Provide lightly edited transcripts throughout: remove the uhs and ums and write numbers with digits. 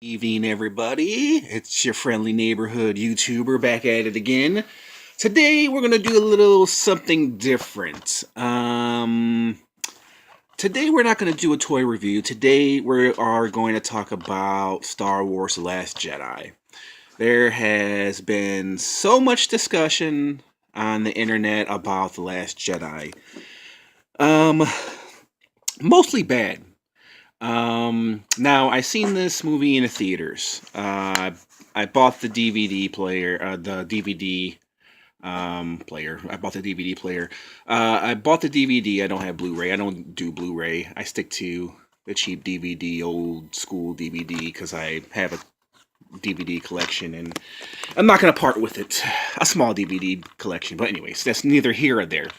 Evening, everybody. It's your friendly neighborhood YouTuber back at it again. Today, we're gonna do a little something different. Today we're not gonna do a toy review. Today, we are going to talk about Star Wars: The Last Jedi. There has been so much discussion on the internet about The Last Jedi. Um, Mostly bad. Now I seen this movie in the theaters. I bought the DVD player, the DVD player. I bought the DVD player. I bought the DVD. I don't have Blu-ray. I don't do Blu-ray. I stick to the cheap DVD, old school DVD, because I have a DVD collection, and I'm not gonna part with it. A small DVD collection, but anyways, that's neither here or there.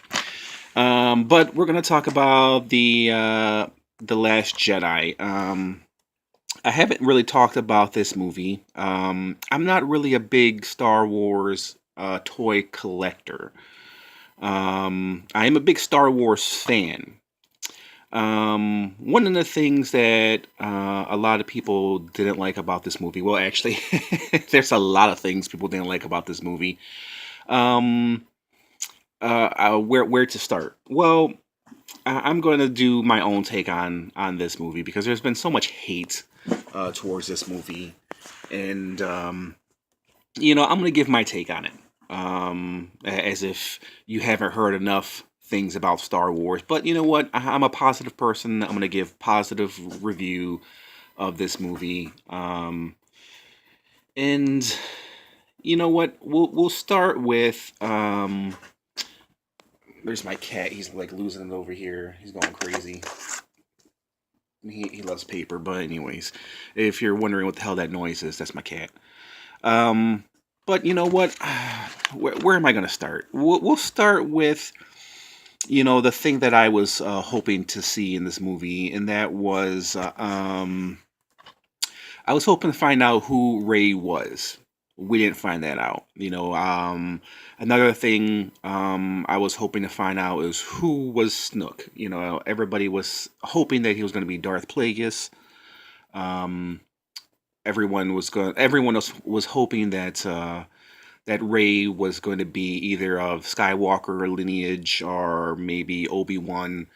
But we're gonna talk about the Last Jedi. I haven't really talked about this movie. I'm not really a big Star Wars toy collector. I am a big Star Wars fan. One of the things that a lot of people didn't like about this movie, well, actually, there's a lot of things people didn't like about this movie. Um, where to start? Well, I'm going to do my own take on this movie because there's been so much hate towards this movie, and I'm going to give my take on it, as if you haven't heard enough things about Star Wars. But you know what? I'm a positive person. I'm going to give positive review of this movie, and you know what? We'll start with. There's my cat. He's like losing it over here. He's going crazy. He loves paper, but anyways, if you're wondering what the hell that noise is, that's my cat. Um, but you know what? Where am I going to start? We'll start with the thing that I was hoping to see in this movie, and that was I was hoping to find out who Ray was. We didn't find that out. Another thing I was hoping to find out is who was Snook. Everybody was hoping that he was going to be Darth Plagueis. Um, everyone else was hoping that Ray was going to be either of Skywalker lineage or maybe Obi-Wan.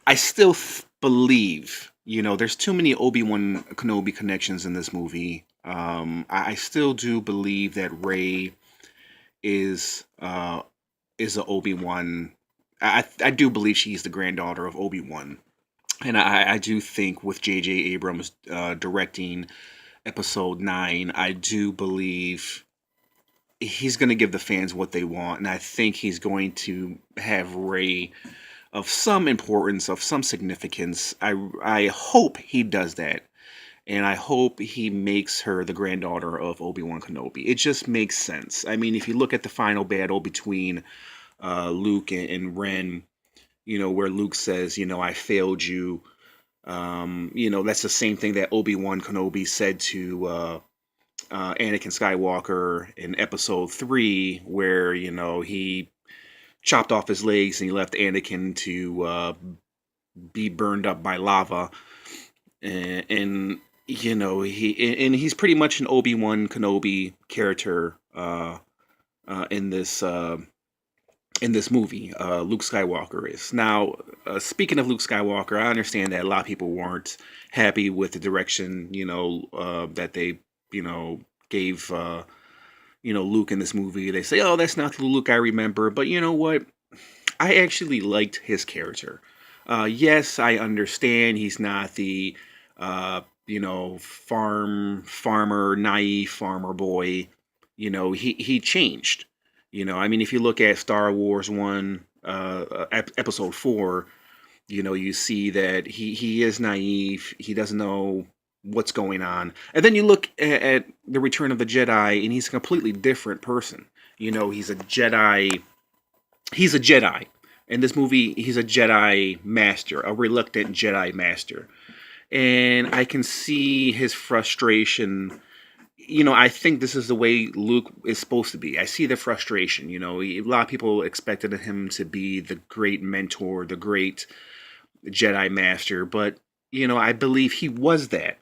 I still believe, there's too many Obi-Wan Kenobi connections in this movie. I still do believe that Rey is a Obi-Wan. I do believe she's the granddaughter of Obi-Wan, and I do think with J.J. Abrams directing Episode 9, I do believe he's going to give the fans what they want, and I think he's going to have Rey of some importance, of some significance. I hope he does that, and I hope he makes her the granddaughter of Obi-Wan Kenobi. It just makes sense. I mean, if you look at the final battle between Luke and Ren, where Luke says, I failed you. That's the same thing that Obi-Wan Kenobi said to Anakin Skywalker in Episode 3, where, he chopped off his legs and he left Anakin to be burned up by lava, and he's pretty much an Obi-Wan Kenobi character in this movie. Luke Skywalker is now. Speaking of Luke Skywalker, I understand that a lot of people weren't happy with the direction that they gave Luke in this movie. They say, oh, that's not the Luke I remember. But you know what? I actually liked his character. Yes, I understand he's not the farmer, naive farmer boy. He changed. I mean, if you look at Star Wars 1, Episode 4, you see that he is naive. He doesn't know what's going on. And then you look at the Return of the Jedi, and he's a completely different person. He's a Jedi. He's a Jedi. In this movie, he's a Jedi master, a reluctant Jedi master. And I can see his frustration. I think this is the way Luke is supposed to be. I see the frustration. A lot of people expected him to be the great mentor, the great Jedi master, but I believe he was that.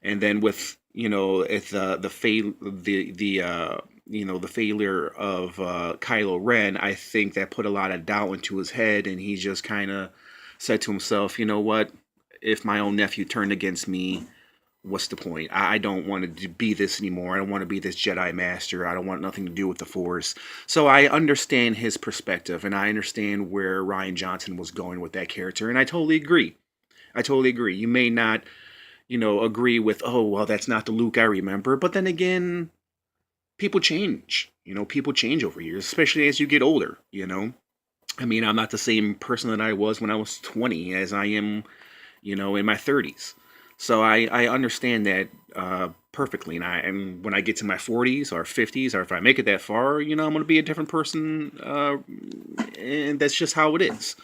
And then with if the failure of Kylo Ren, I think that put a lot of doubt into his head, and he just kind of said to himself, you know what? If my own nephew turned against me, what's the point? I don't want to be this anymore. I don't want to be this Jedi Master. I don't want nothing to do with the Force. So I understand his perspective, and I understand where Ryan Johnson was going with that character, and I totally agree. I totally agree. You may not, agree with, oh, well, that's not the Luke I remember, but then again, people change. People change over years, especially as you get older. I mean, I'm not the same person that I was when I was 20 as I am, in my 30s. So I understand that perfectly. And when I get to my 40s or 50s, or if I make it that far, I'm going to be a different person. And that's just how it is.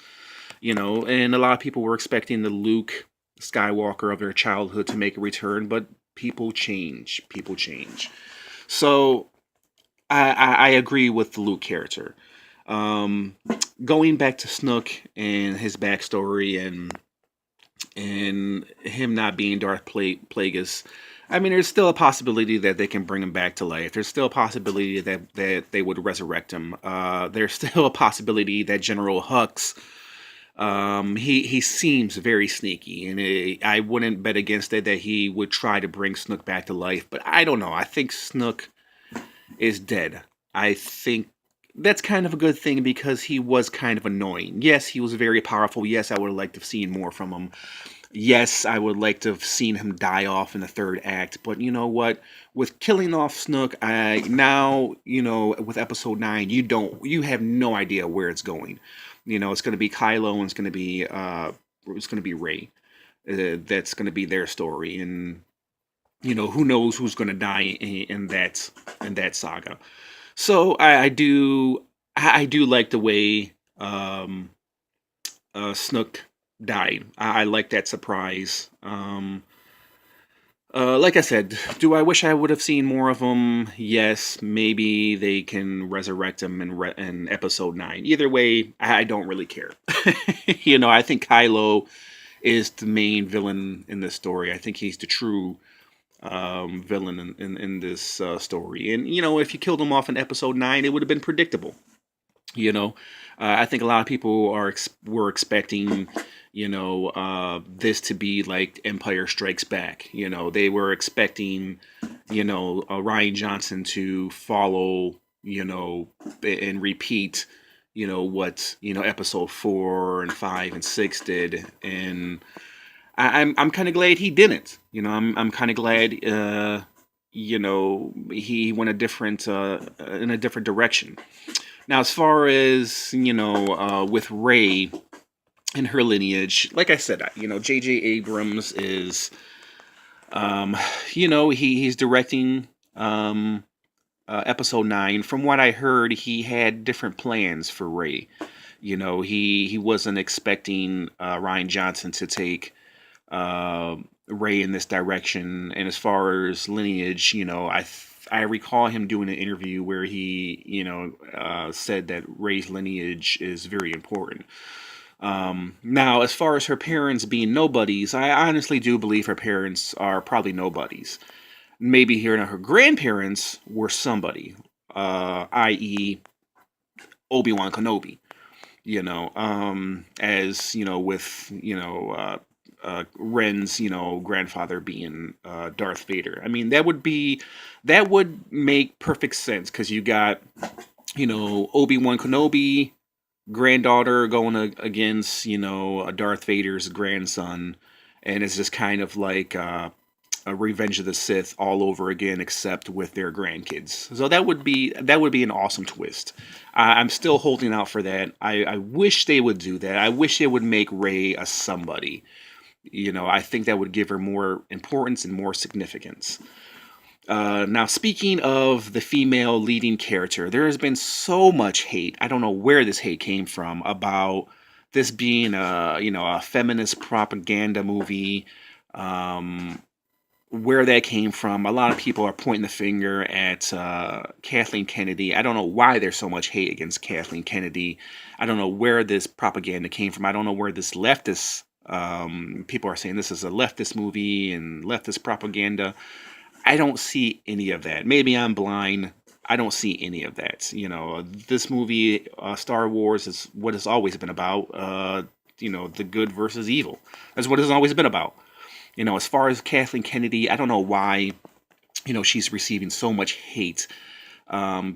And a lot of people were expecting the Luke Skywalker of their childhood to make a return, but people change. People change. So I agree with the Luke character. Um, Going back to Snook and his backstory and him not being Darth Plagueis, I mean, there's still a possibility that they can bring him back to life. There's still a possibility that they would resurrect him. There's still a possibility that General Hux, he seems very sneaky, and I wouldn't bet against it that he would try to bring Snook back to life. But I don't know. I think Snook is dead. I think that's kind of a good thing because he was kind of annoying. Yes, he was very powerful. Yes, I would have liked to have seen more from him. Yes, I would like to have seen him die off in the third act. But you know what? With killing off Snook, I now with episode 9, you have no idea where it's going. It's going to be Kylo and it's going to be Rey. That's going to be their story, and who knows who's going to die in that saga. So I do like the way Snook died. I like that surprise. Like I said, do I wish I would have seen more of him? Yes, maybe they can resurrect him in episode 9. Either way, I don't really care. I think Kylo is the main villain in this story. I think he's the true villain in this story. And if you killed him off in episode 9, it would have been predictable. I think a lot of people were expecting this to be like Empire Strikes Back. They were expecting Ryan Johnson to follow and repeat what episode 4 and 5 and 6 did. And I'm kind of glad he didn't. I'm kind of glad he went in a different direction. Now, as far as with Rey and her lineage, like I said, J.J. Abrams is he's directing episode 9. From what I heard, he had different plans for Rey. He wasn't expecting Ryan Johnson to take Rey in this direction. And as far as lineage, I recall him doing an interview where he said that Rey's lineage is very important. Now, as far as her parents being nobodies, I honestly do believe her parents are probably nobodies. Maybe her grandparents were somebody, i.e., Obi-Wan Kenobi. As with Ren's grandfather being Darth Vader. I mean, that would make perfect sense because you got Obi-Wan Kenobi granddaughter going against Darth Vader's grandson, and it's just kind of like a Revenge of the Sith all over again, except with their grandkids. So that would be an awesome twist. I'm still holding out for that. I wish they would do that. I wish they would make Rey a somebody. I think that would give her more importance and more significance. Now, speaking of the female leading character, there has been so much hate. I don't know where this hate came from about this being a feminist propaganda movie. Where that came from, a lot of people are pointing the finger at Kathleen Kennedy. I don't know why there's so much hate against Kathleen Kennedy. I don't know where this propaganda came from. I don't know where this leftist People are saying this is a leftist movie and leftist propaganda. I don't see any of that. Maybe I'm blind. I don't see any of that. This movie, Star Wars, is what it's always been about. The good versus evil. That's what it's always been about. As far as Kathleen Kennedy, I don't know why, she's receiving so much hate,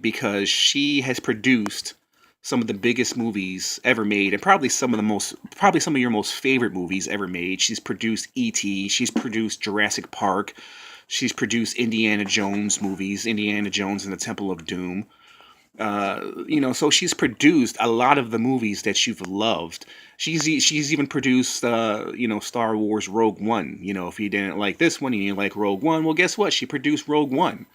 because she has produced some of the biggest movies ever made, and probably some of your most favorite movies ever made. She's produced E.T., she's produced Jurassic Park, she's produced Indiana Jones movies, Indiana Jones and the Temple of Doom. So she's produced a lot of the movies that you've loved. She's even produced, Star Wars Rogue One. If you didn't like this one and you like Rogue One, well, guess what? She produced Rogue One.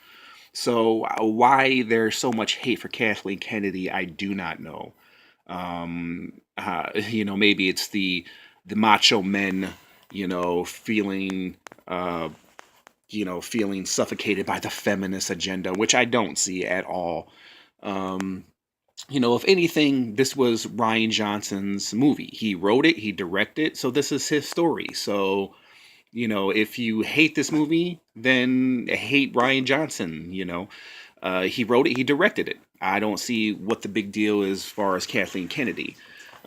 So why there's so much hate for Kathleen Kennedy, I do not know. Maybe it's the macho men, feeling, feeling suffocated by the feminist agenda, which I don't see at all. Um, if anything, this was Ryan Johnson's movie. He wrote it, he directed it, so this is his story. So, if you hate this movie, then hate Ryan Johnson. He wrote it, he directed it. I don't see what the big deal is as far as Kathleen Kennedy.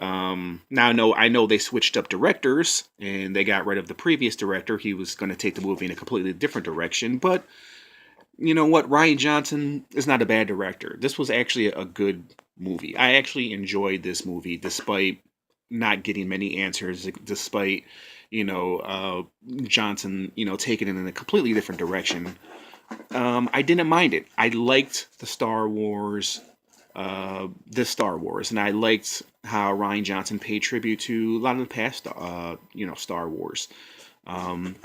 Now I know they switched up directors and they got rid of the previous director. He was going to take the movie in a completely different direction, but you know what? Ryan Johnson is not a bad director. This was actually a good movie. I actually enjoyed this movie despite not getting many answers, despite, Johnson, taking it in a completely different direction. I didn't mind it. I liked this Star Wars, and I liked how Ryan Johnson paid tribute to a lot of the past, Star Wars. Um,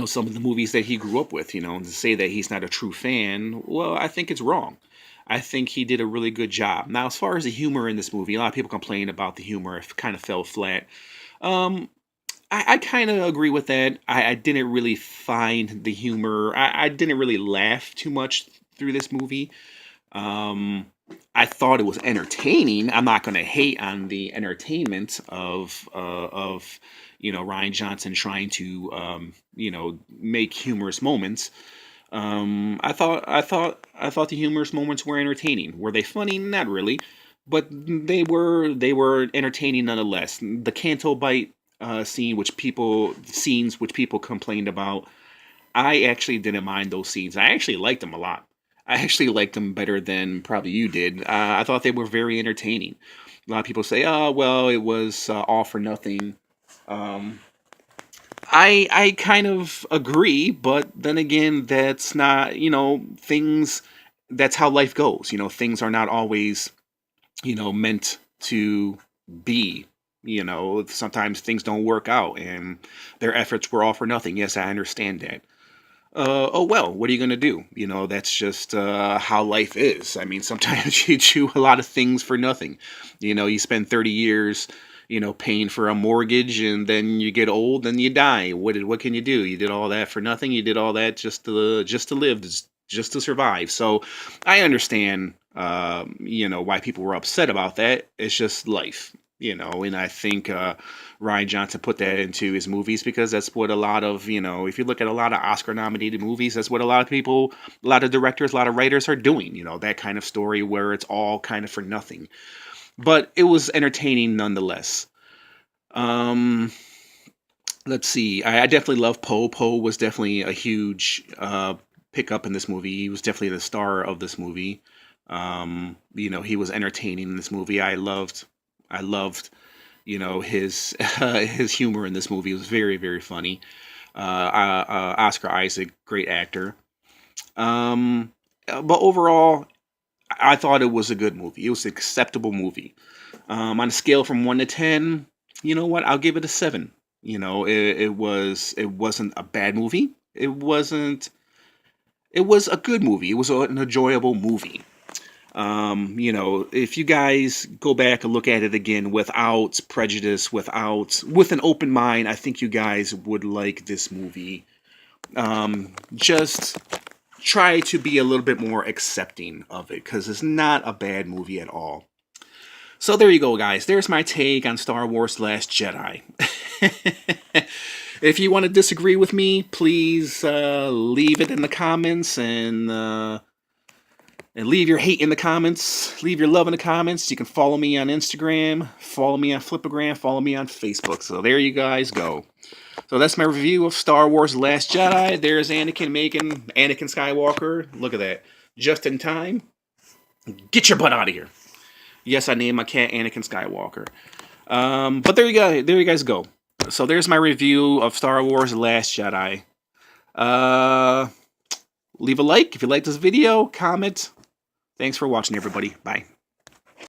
some of the movies that he grew up with, and to say that he's not a true fan, well, I think it's wrong. I think he did a really good job. Now, as far as the humor in this movie, a lot of people complain about the humor. It kind of fell flat. Um, I kind of agree with that. I didn't really find the humor. I didn't really laugh too much through this movie. Um, I thought it was entertaining. I'm not going to hate on the entertainment of Ryan Johnson trying to make humorous moments. I thought the humorous moments were entertaining. Were they funny? Not really, but they were entertaining nonetheless. The Canto Bite scenes which people complained about, I actually didn't mind those scenes. I actually liked them a lot. I actually liked them better than probably you did. I thought they were very entertaining. A lot of people say, "Oh, well, it was all for nothing." Um, I kind of agree, but then again, that's not, things. That's how life goes. Things are not always, meant to be. Sometimes things don't work out, and their efforts were all for nothing. Yes, I understand that. Oh well, what are you gonna do? That's just how life is. I mean, sometimes you do a lot of things for nothing. You spend 30 years, paying for a mortgage, and then you get old and you die. What can you do? You did all that for nothing. You did all that just to live, just to survive. So, I understand, why people were upset about that. It's just life. And I think Ryan Johnson put that into his movies because that's what a lot of, if you look at a lot of Oscar nominated movies, that's what a lot of people, a lot of directors, a lot of writers are doing, that kind of story where it's all kind of for nothing. But it was entertaining nonetheless. Um, let's see. I definitely love Poe. Poe was definitely a huge pickup in this movie. He was definitely the star of this movie. He was entertaining in this movie. I loved his his humor in this movie was very, very funny. Oscar Isaac, great actor. Um, but overall, I thought it was a good movie. It was an acceptable movie. On a scale from 1 to 10, you know what? I'll give it a 7. It wasn't a bad movie. It was a good movie. It was an enjoyable movie. If you guys go back and look at it again without prejudice, with an open mind, I think you guys would like this movie. Just try to be a little bit more accepting of it because it's not a bad movie at all. So there you go, guys. There's my take on Star Wars: Last Jedi. If you want to disagree with me, please leave it in the comments and leave your hate in the comments. Leave your love in the comments. You can follow me on Instagram, follow me on Flipagram, follow me on Facebook. So there you guys go. So that's my review of Star Wars: Last Jedi. There's Anakin Skywalker. Look at that. Just in time. Get your butt out of here. Yes, I named my cat Anakin Skywalker. But there you guys go. So there's my review of Star Wars: Last Jedi. Leave a like if you like this video. Comment. Thanks for watching, everybody. Bye.